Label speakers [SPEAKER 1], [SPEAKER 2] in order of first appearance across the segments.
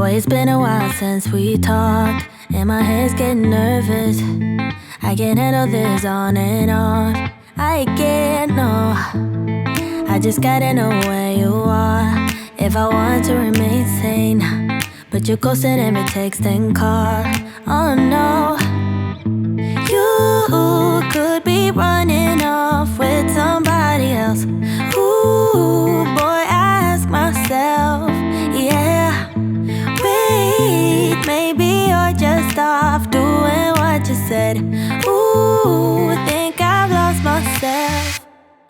[SPEAKER 1] Boy, it's been a while since we talked, and my head's getting nervous. I can't handle this on and off. I can't, no. I just gotta know where you are if I want to remain sane. But you're ghosting every text and call. Oh no. You could be running off with somebody else. Ooh, boy, I ask myself, yeah. Wait, maybe you're just off doing what you said. Ooh, think I've lost myself.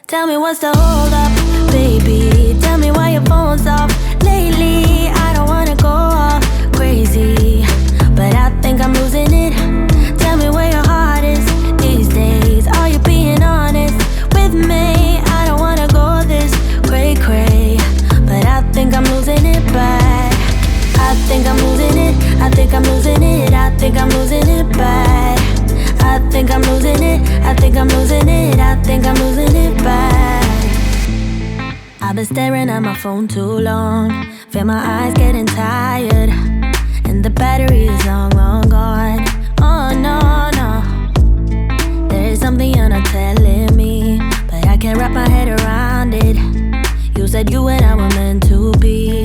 [SPEAKER 1] Tell me what's the hold up, baby. Tell me why your phone's off lately. I don't wanna go all crazy, but I think I'm losing it. Tell me where your heart is these days. Are you being honest with me? I don't wanna go this cray-cray, but I think I'm losing it bad. I think I'm losing it. I think I'm losing it. I think I'm losing it bad. I think I'm losing it. I think I'm losing it. I think I'm losing it bad. I've been staring at my phone too long. Feel my eyes getting tired, and the battery is long, long gone. Oh no, no. There is something you're not telling me, but I can't wrap my head around it. You said you and I were meant to be.